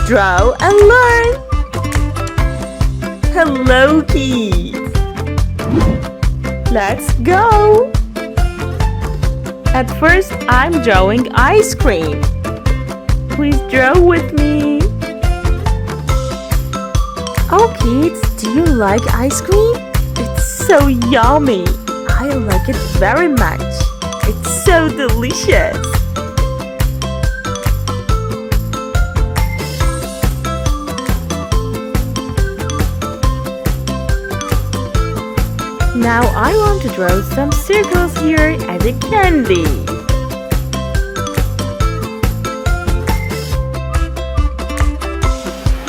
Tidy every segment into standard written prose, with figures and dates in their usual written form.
draw and learn. Hello, kids. Let's go. At first, I'm drawing ice cream. Please draw with me. Oh, kids, do you like ice cream? It's so yummy. I like it very much. It's so delicious. Now I want to draw some circles here as a candy.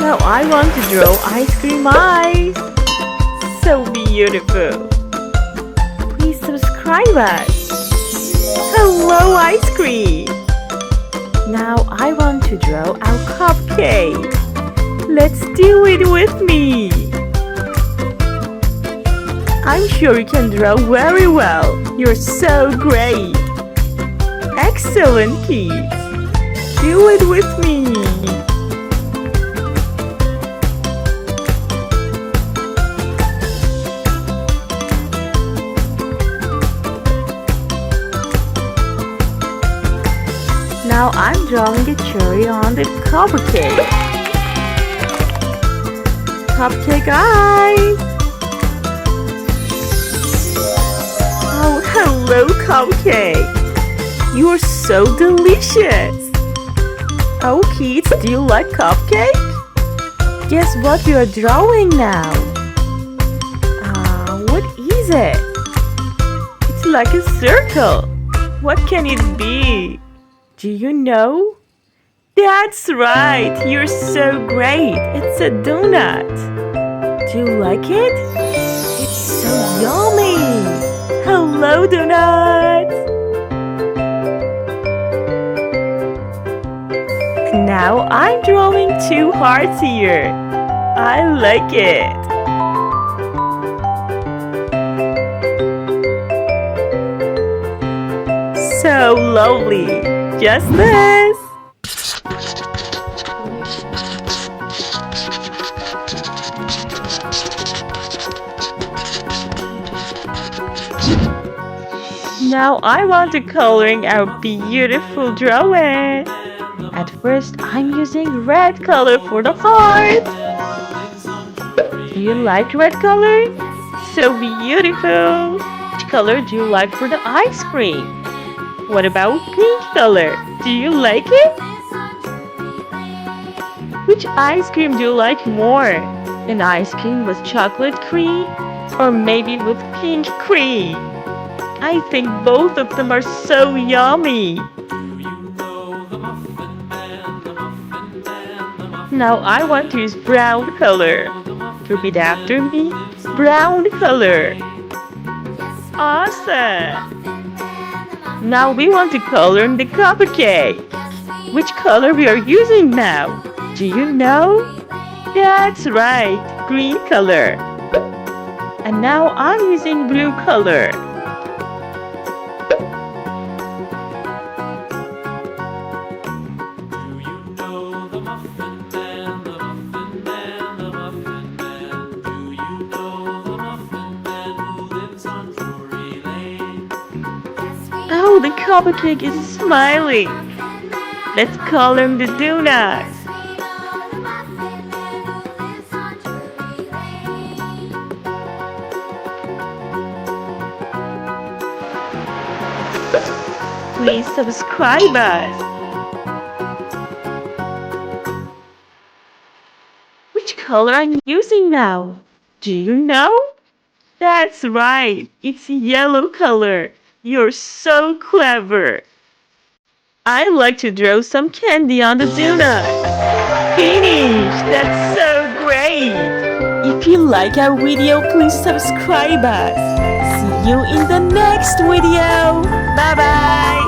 Now I want to draw ice cream eyes. So beautiful. Please subscribe us. Hello, ice cream. Now I want to draw our cupcake. Let's do it with me. I'm sure you can draw very well. You're so great. Excellent, kids. Do it with me. Now I'm drawing a cherry on the cupcake. Cupcake eyes. Oh, hello, Cupcake. You are so delicious. Oh, kids, do you like cupcake? Guess what we are drawing now? What is it? It's like a circle. What can it be? Do you know? That's right. You're so great. It's a donut. Do you like it? It's so yummy. Hello, donut! Now I'm drawing two hearts here. I like it. So lovely. Just this. Now I want to coloring our beautiful drawing. At first, I'm using red color for the heart. Do you like red color? So beautiful. Which color do you like for the ice cream? What about pink color? Do you like it? Which ice cream do you like more? An ice cream with chocolate cream or maybe with pink cream? I think both of them are so yummy. Now I want to use brown color. Repeat after me. Brown color. Awesome. Now we want to color the cupcake. Which color we are using now? Do you know? That's right. Green color. And now I'm using blue color. Oh, the cupcake is smiling. Let's color the donut. Please subscribe us. Which color I'm using now? Do you know? That's right. It's yellow color. You're so clever. I like to draw some candy on the donut. Finished! That's so great! If you like our video, please subscribe us. See you in the next video. Bye-bye!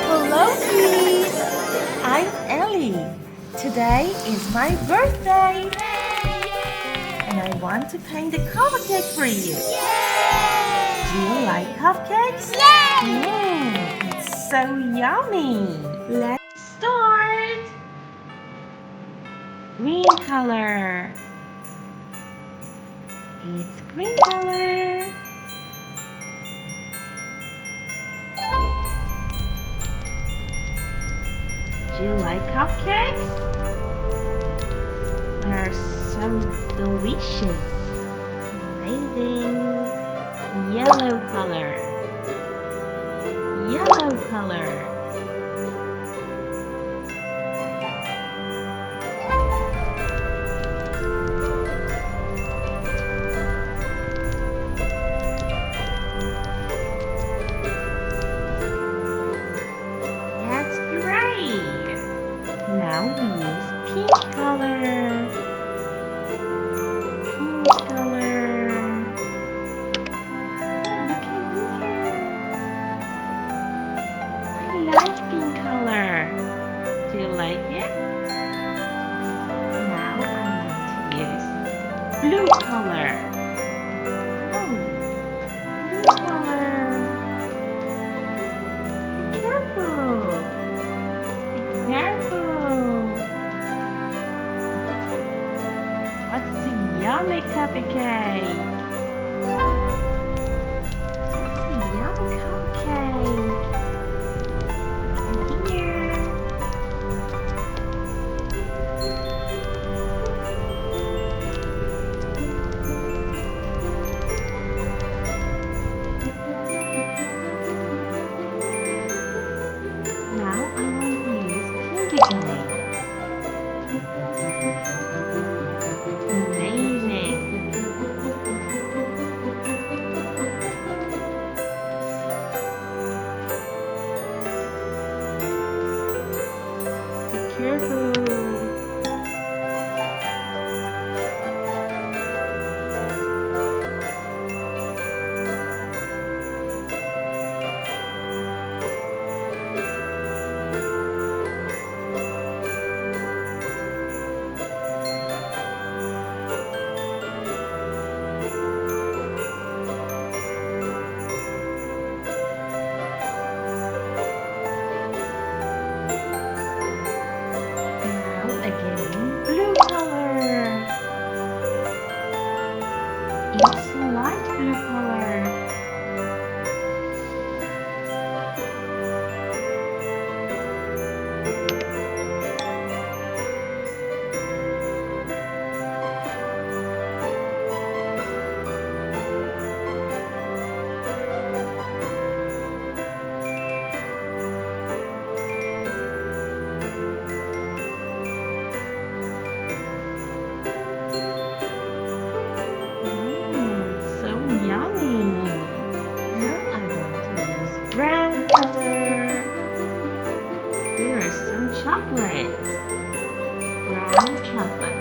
Hello, kids! I'm Ellie. Today is my birthday. And I want to paint a cupcake for you. Do you like cupcakes? Yay! It's so yummy. Let's start. color. It's green color. Do you like cupcakes? They're so delicious. Amazing. Yellow color. Yellow color. That's great. Now we use pink color. Pink color. I like pink color. Do you like it? Now I want to use blue color. Oh, blue color. Be careful. Be careful. What's a yummy cupcake? What's a yummy cupcake? Here. Now I want to use pink again. Amazing. Be careful. Now again, blue color. It's light blue color. So yummy. Now I want to use brown color. Here are some chocolates. Brown chocolate.